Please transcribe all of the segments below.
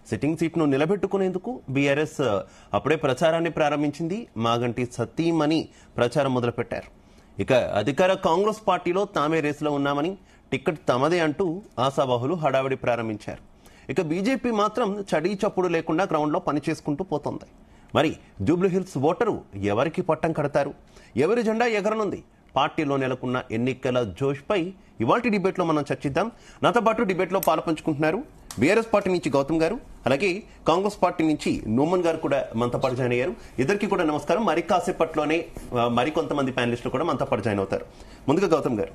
Sitting సీట్ను నిలబెట్టుకునేందుకు BRS అప్పుడే ప్రచారాన్ని ప్రారంభించింది. మాగంటి సతీమణి ప్రచారం మొదలుపెట్టారు. ఇక అధికార కాంగ్రెస్ పార్టీలో తామే రేసులో ఉన్నామని, టికెట్ తమదే అంటూ ఆశావాహులు హడావిడి ప్రారంభించారు. ఇక బీజేపీ మాత్రం చడీ చప్పుడు లేకుండా గ్రౌండ్లో పని చేసుకుంటూ పోతోంది. మరి జూబ్లీహిల్స్ ఓటరు ఎవరికి పట్టం కడతారు? ఎవరి జెండా ఎగరనుంది? పార్టీలో నెలకొన్న ఎన్నికల జోష్పై ఇవాల్టి డిబేట్లో మనం చర్చిద్దాం. నాతో పాటు డిబేట్లో పాల్పంచుకుంటున్నారు బీఆర్ఎస్ పార్టీ నుంచి గౌతమ్ గారు, అలాగే కాంగ్రెస్ పార్టీ నుంచి నోమన్ గారు కూడా మనతో పాటు జాయిన్ అయ్యారు. ఇద్దరికి కూడా నమస్కారం. మరి కాసేపట్లోనే మరికొంతమంది ప్యానలిస్టులు కూడా మనతో పాటు జాయిన్ అవుతారు. ముందుగా గౌతమ్ గారు,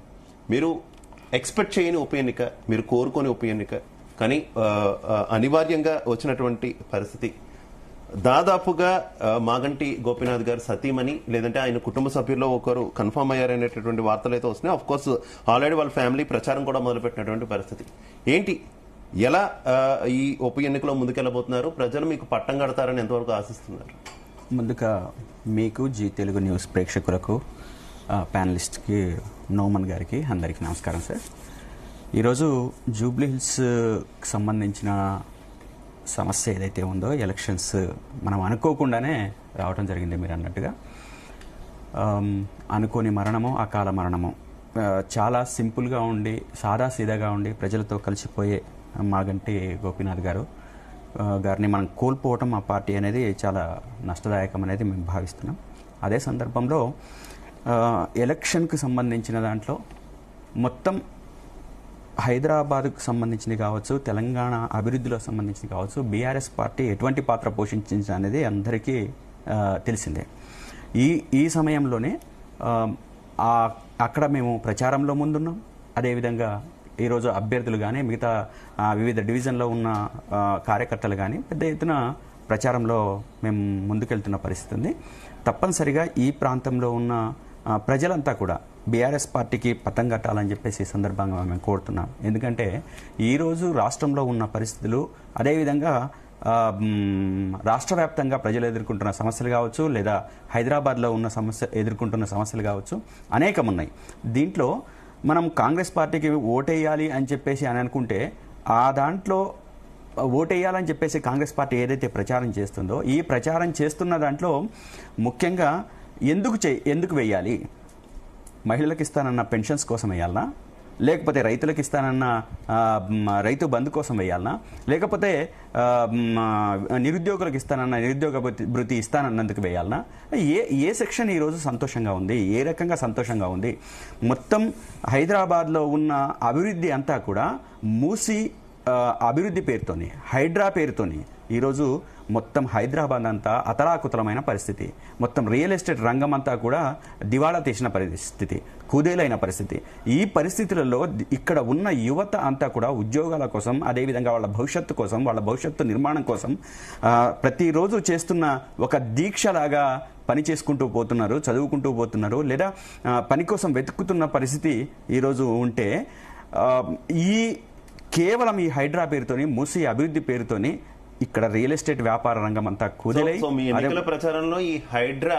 మీరు ఎక్స్పెక్ట్ చేయని ఉప ఎన్నిక, మీరు కోరుకోని ఉప ఎన్నిక, కానీ అనివార్యంగా వచ్చినటువంటి పరిస్థితి. దాదాపుగా మాగంటి గోపీనాథ్ గారు సతీమణి లేదంటే ఆయన కుటుంబ సభ్యుల్లో ఒకరు కన్ఫర్మ్ అయ్యారనేటటువంటి వార్తలు అయితే వస్తున్నాయి. ఆఫ్ కోర్స్ ఆల్రెడీ వాళ్ళ ఫ్యామిలీ ప్రచారం కూడా మొదలుపెట్టినటువంటి పరిస్థితి. ఏంటి, ఎలా ఈ ఉప ఎన్నికలో ముందుకెళ్ళబోతున్నారు? ప్రజలు మీకు పట్టం కడతారని ఎంతవరకు ఆశిస్తున్నారు? ముందుగా మీకు జీ తెలుగు న్యూస్ ప్రేక్షకులకు, ప్యానలిస్ట్కి, నోమన్ గారికి అందరికీ నమస్కారం సార్. ఈరోజు జూబ్లీహిల్స్కి సంబంధించిన సమస్య ఏదైతే ఉందో, ఎలక్షన్స్ మనం అనుకోకుండానే రావడం జరిగింది. మీరు అన్నట్టుగా అనుకోని మరణము, అకాల మరణము, చాలా సింపుల్గా ఉండి సాదాసీదాగా ఉండి ప్రజలతో కలిసిపోయే మాగంటి గోపీనాథ్ గారిని మనం కోల్పోవటం ఆ పార్టీ అనేది చాలా నష్టదాయకం అనేది మేము భావిస్తున్నాం. అదే సందర్భంలో ఎలక్షన్కి సంబంధించిన దాంట్లో మొత్తం హైదరాబాద్కు సంబంధించింది కావచ్చు, తెలంగాణ అభివృద్ధిలో సంబంధించింది కావచ్చు, బీఆర్ఎస్ పార్టీ ఎటువంటి పాత్ర పోషించింది అనేది అందరికీ తెలిసిందే. ఈ సమయంలోనే అక్కడ మేము ప్రచారంలో ముందున్నాం. అదేవిధంగా ఈరోజు అభ్యర్థులు కానీ, మిగతా వివిధ డివిజన్లో ఉన్న కార్యకర్తలు కానీ పెద్ద ఎత్తున ప్రచారంలో మేము ముందుకెళ్తున్న పరిస్థితి ఉంది. తప్పనిసరిగా ఈ ప్రాంతంలో ఉన్న ప్రజలంతా కూడా బీఆర్ఎస్ పార్టీకి పట్టం కట్టాలని చెప్పేసి ఈ సందర్భంగా మేము కోరుతున్నాం. ఎందుకంటే ఈరోజు రాష్ట్రంలో ఉన్న పరిస్థితులు, అదేవిధంగా రాష్ట్ర వ్యాప్తంగా ప్రజలు ఎదుర్కొంటున్న సమస్యలు కావచ్చు, లేదా హైదరాబాద్లో ఉన్న ఎదుర్కొంటున్న సమస్యలు కావచ్చు, అనేకం ఉన్నాయి. దీంట్లో మనం కాంగ్రెస్ పార్టీకి ఓటేయాలి అని చెప్పేసి అనుకుంటే, ఆ దాంట్లో ఓటేయాలని చెప్పేసి కాంగ్రెస్ పార్టీ ఏదైతే ప్రచారం చేస్తుందో, ఈ ప్రచారం చేస్తున్న దాంట్లో ముఖ్యంగా ఎందుకు వేయాలి? మహిళలకు ఇస్తానన్న పెన్షన్స్ కోసం వేయాలనా, లేకపోతే రైతులకు ఇస్తానన్న రైతు బంధు కోసం వేయాలనా, లేకపోతే నిరుద్యోగులకు ఇస్తానన్న నిరుద్యోగ భృతి ఇస్తానన్నందుకు వేయాలనా? ఏ సెక్షన్ ఈరోజు సంతోషంగా ఉంది? ఏ రకంగా సంతోషంగా ఉంది? మొత్తం హైదరాబాద్లో ఉన్న అభివృద్ధి అంతా కూడా మూసి అభివృద్ధి పేరుతోని, హైడ్రా పేరుతోని ఈరోజు మొత్తం హైదరాబాద్ అంతా అతలాకుతలమైన పరిస్థితి. మొత్తం రియల్ ఎస్టేట్ రంగం అంతా కూడా దివాళా తీసిన పరిస్థితి, కుదేలైన పరిస్థితి. ఈ పరిస్థితులలో ఇక్కడ ఉన్న యువత అంతా కూడా ఉద్యోగాల కోసం, అదేవిధంగా వాళ్ళ భవిష్యత్తు కోసం, వాళ్ళ భవిష్యత్తు నిర్మాణం కోసం ప్రతిరోజు చేస్తున్న ఒక దీక్షలాగా పని చేసుకుంటూ పోతున్నారు, చదువుకుంటూ పోతున్నారు, లేదా పని కోసం వెతుకుతున్న పరిస్థితి ఈరోజు ఉంటే, కేవలం ఈ హైడ్రా పేరుతోని, మూసి అభివృద్ధి పేరుతోని ఇక్కడ రియల్ ఎస్టేట్ వ్యాపార రంగం అంతా కుదిలై, ప్రచారంలో ఈ హైడ్రా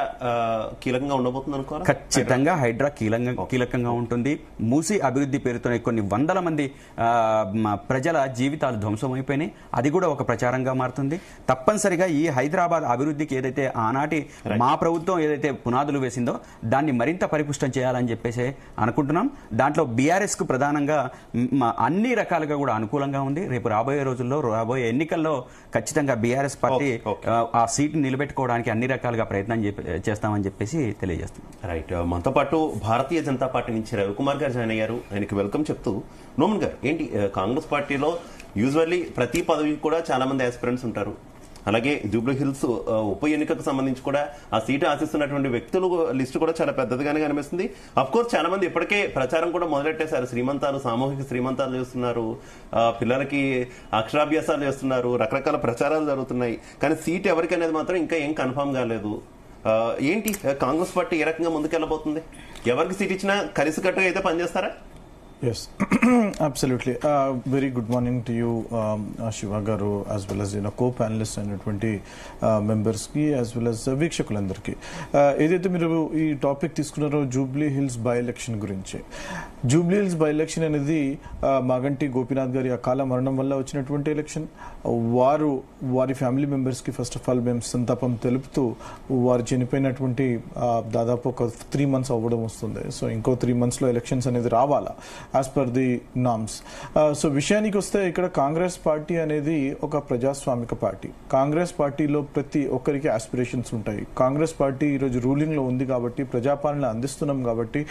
కీలకంగా ఉండబోతుంది అనుకోవాలి. ఖచ్చితంగా హైడ్రా కీలకంగా ఉంటుంది. మూసి అభివృద్ధి పేరుతో కొన్ని వందల మంది ప్రజల జీవితాలు ధ్వంసమైపోయినాయి. అది కూడా ఒక ప్రచారంగా మారుతుంది. తప్పనిసరిగా ఈ హైదరాబాద్ అభివృద్ధికి ఏదైతే ఆనాటి మా ప్రభుత్వం ఏదైతే పునాదులు వేసిందో దాన్ని మరింత పరిపుష్టం చేయాలని చెప్పేసి అనుకుంటున్నాం. దాంట్లో బీఆర్ఎస్ కు ప్రధానంగా అన్ని రకాలుగా కూడా అనుకూలంగా ఉంది. రేపు రాబోయే రోజుల్లో, రాబోయే ఎన్నికల్లో ఖచ్చితంగా బీఆర్ఎస్ పార్టీ ఆ సీట్ నిలబెట్టుకోవడానికి అన్ని రకాలుగా ప్రయత్నం చేస్తామని చెప్పేసి తెలియజేస్తున్నాం. రైట్. మనతో పాటు భారతీయ జనతా పార్టీ నుంచి రవికుమార్ గారు జాయిన్ అయ్యారు. ఆయనకి వెల్కమ్ చెప్తూ, నోమన్ గారు, ఏంటి కాంగ్రెస్ పార్టీలో యూజువల్లీ ప్రతి పదవికి కూడా చాలా మంది ఆస్పిరెంట్స్ ఉంటారు. అలాగే జూబ్లీహిల్స్ ఉప ఎన్నికకు సంబంధించి కూడా ఆ సీటు ఆశిస్తున్నటువంటి వ్యక్తుల లిస్టు కూడా చాలా పెద్దదిగానే కనిపిస్తుంది. అఫ్ కోర్స్ చాలా మంది ఇప్పటికే ప్రచారం కూడా మొదలెట్టేశారు. శ్రీమంతాలు, సామూహిక శ్రీమంతాలు చేస్తున్నారు, పిల్లలకి అక్షరాభ్యాసాలు చేస్తున్నారు, రకరకాల ప్రచారాలు జరుగుతున్నాయి. కానీ సీట్ ఎవరికి అనేది మాత్రం ఇంకా ఏం కన్ఫర్మ్ కాలేదు. ఏంటి కాంగ్రెస్ పార్టీ ఏ రకంగా ముందుకెళ్ళబోతుంది? ఎవరికి సీట్ ఇచ్చినా కలిసికట్టుగా అయితే పనిచేస్తారా? Yes, absolutely. Very good morning to you, Shiva Garu, as well as co-panelists అయినటువంటి members కి as well as వీక్షకులందరికీ. ఏదైతే మీరు ఈ టాపిక్ తీసుకున్నారో జూబ్లీ హిల్స్ బై ఎలక్షన్ గురించి. జూబ్లీ హిల్స్ బై ఎలక్షన్ అనేది మాగంటి గోపీనాథ్ గారి అకాల మరణం వల్ల వచ్చినటువంటి ఎలక్షన్. వారి ఫ్యామిలీ మెంబర్స్ కి ఫస్ట్ ఆఫ్ ఆల్ మేము సంతాపం తెలుపుతూ, వారు చనిపోయినటువంటి దాదాపు ఒక 3 months అవ్వడం వస్తుంది. సో ఇంకో 3 months లో ఎలక్షన్స్ అనేది రావాలా as per the norms. So విషయానికి వస్తే ఇక్కడ కాంగ్రెస్ పార్టీ అనేది ఒక ప్రజాస్వామిక పార్టీ. కాంగ్రెస్ పార్టీలో ప్రతి ఒక్కరికి ఆస్పిరేషన్స్ ఉంటాయి. కాంగ్రెస్ పార్టీ ఈరోజు రూలింగ్ లో ఉంది కాబట్టి, ప్రజాపాలన అందిస్తున్నాం కాబట్టి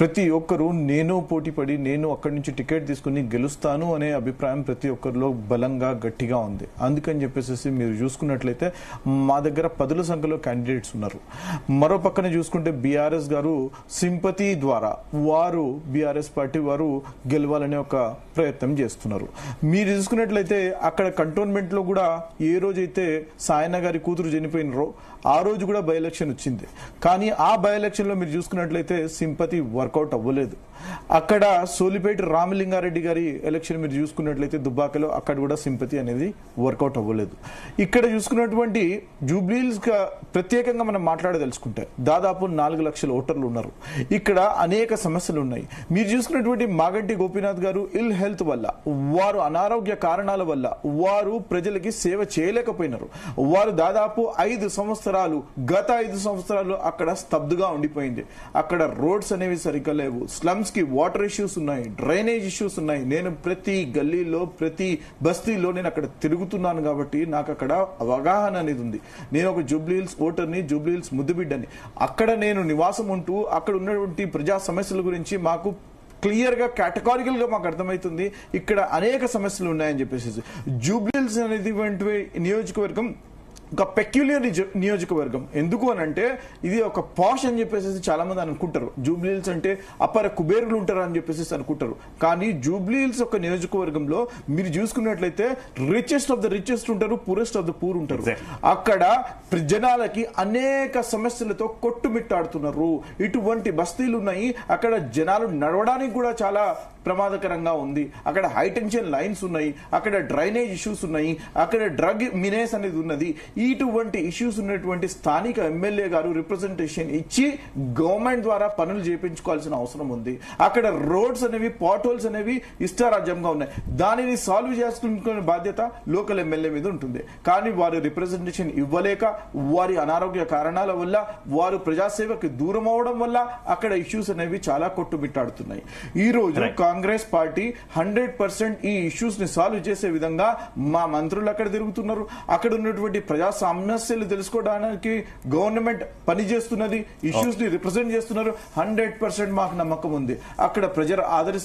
ప్రతి ఒక్కరూ నేను పోటీపడి నేను అక్కడి నుంచి టికెట్ తీసుకుని గెలుస్తాను అనే అభిప్రాయం ప్రతి ఒక్కరిలో బలంగా గట్టిగా ఉంది. అందుకని చెప్పేసి మీరు చూసుకున్నట్లయితే మా దగ్గర 10ల సంఖ్యలో క్యాండిడేట్స్ ఉన్నారు. మరో పక్కన చూసుకుంటే బీఆర్ఎస్ గారు సింపతి ద్వారా బీఆర్ఎస్ పార్టీ వారు గెలవాలనే ఒక ప్రయత్నం చేస్తున్నారు. మీరు చూసుకున్నట్లయితే అక్కడ కంటోన్మెంట్ లో కూడా ఏ రోజైతే సాయన్న గారి కూతురు చనిపోయినరో ఆ రోజు కూడా బై ఎలక్షన్ వచ్చింది. కానీ ఆ బై ఎలక్షన్ లో మీరు చూసుకున్నట్లయితే సింపతి వర్కౌట్ అవ్వలేదు. అక్కడ సోలిపేట రామలింగారెడ్డి గారి ఎలక్షన్ మీరు చూసుకున్నట్లయితే దుబ్బాకలో అక్కడ కూడా సింపతి అనేది వర్కౌట్ అవ్వలేదు. ఇక్కడ చూసుకున్నటువంటి జూబ్లీహిల్స్ ప్రత్యేకంగా మనం మాట్లాడదలుచుకుంటే దాదాపు 4 లక్షల ఓటర్లు ఉన్నారు. ఇక్కడ అనేక సమస్యలు ఉన్నాయి. మీరు చూసుకున్నటువంటి మాగంటి గోపీనాథ్ గారు ఇల్ హెల్త్ వల్ల, వారు అనారోగ్య కారణాల వల్ల వారు ప్రజలకి సేవ చేయలేకపోయినారు. వారు దాదాపు 5 సంవత్సరాలు, గత 5 సంవత్సరాలు అక్కడ స్తబ్దుగా ఉండిపోయింది. అక్కడ రోడ్స్ అనేవి సరిగ్గా లేవు, స్లమ్స్ కి వాటర్ ఇష్యూస్ ఉన్నాయి, డ్రైనేజ్ ఇష్యూస్ ఉన్నాయి. నేను ప్రతి గల్లీలో ప్రతి బస్తీలో నేను అక్కడ తిరుగుతున్నాను కాబట్టి నాకు అక్కడ అవగాహన అనేది ఉంది. నేను ఒక జూబ్లీహిల్స్ ఓటర్ని, జూబ్లీహిల్స్ ముద్దుబిడ్డని. అక్కడ నేను నివాసం ఉంటూ అక్కడ ఉన్నటువంటి ప్రజా సమస్యల గురించి మాకు క్లియర్ గా కేటగారికల్ గా మాకు అర్థమవుతుంది. ఇక్కడ అనేక సమస్యలు ఉన్నాయని చెప్పేసి. జూబ్లీహిల్స్ అనేది నియోజకవర్గం ఒక పెక్యులియర్ నియోజకవర్గం. ఎందుకు అని అంటే ఇది ఒక పాష్ అని చెప్పేసి చాలా మంది అనుకుంటారు. జూబ్లీహిల్స్ అంటే అపర కుబేరులు ఉంటారు అని చెప్పేసి అనుకుంటారు. కానీ జూబ్లీహిల్స్ ఒక నియోజకవర్గంలో మీరు చూసుకున్నట్లయితే రిచెస్ట్ ఆఫ్ ద రిచెస్ట్ ఉంటారు, పూరెస్ట్ ఆఫ్ ద పూర్ ఉంటారు. అక్కడ జనాలకి అనేక సమస్యలతో కొట్టుమిట్టాడుతున్నారు. ఇటువంటి బస్తీలు ఉన్నాయి. అక్కడ జనాలు నడవడానికి కూడా చాలా ప్రమాదకరంగా ఉంది. అక్కడ హై టెన్షన్ లైన్స్ ఉన్నాయి, అక్కడ డ్రైనేజ్ ఇష్యూస్ ఉన్నాయి, అక్కడ డ్రగ్ మినేస్ అనేది ఉన్నది. ఇటువంటి ఇష్యూస్ ఉన్నటువంటి స్థానిక ఎమ్మెల్యే గారు రిప్రజెంటేషన్ ఇచ్చి గవర్నమెంట్ ద్వారా పనులు చేయించుకోవాల్సిన అవసరం ఉంది. అక్కడ రోడ్స్ అనేవి, పాట్ హోల్స్ అనేవి ఇష్టారాజ్యంగా ఉన్నాయి. దానిని సాల్వ్ చేసుకునే బాధ్యత లోకల్ ఎమ్మెల్యే మీద ఉంటుంది. కానీ వారు రిప్రజెంటేషన్ ఇవ్వలేక, వారి అనారోగ్య కారణాల వల్ల, వారు ప్రజాసేవకి దూరం అవడం వల్ల అక్కడ ఇష్యూస్ అనేవి చాలా కొట్టుమిట్టాడుతున్నాయి. ఈ రోజు కాంగ్రెస్ పార్టీ 100% ఈ ఇష్యూస్ ని సాల్వ్ చేసే విధంగా మా మంత్రులు అక్కడ తిరుగుతున్నారు. అక్కడ ఉన్నటువంటి ప్రజా సమస్యలు తెలుసుకోవడానికి గవర్నమెంట్ పనిచేస్తున్నది, ఇష్యూస్ ని రిప్రజెంట్ చేస్తున్నారు. 100% మాకు నమ్మకం ఉంది. అక్కడ ప్రజలు ఆదరిస్తారు.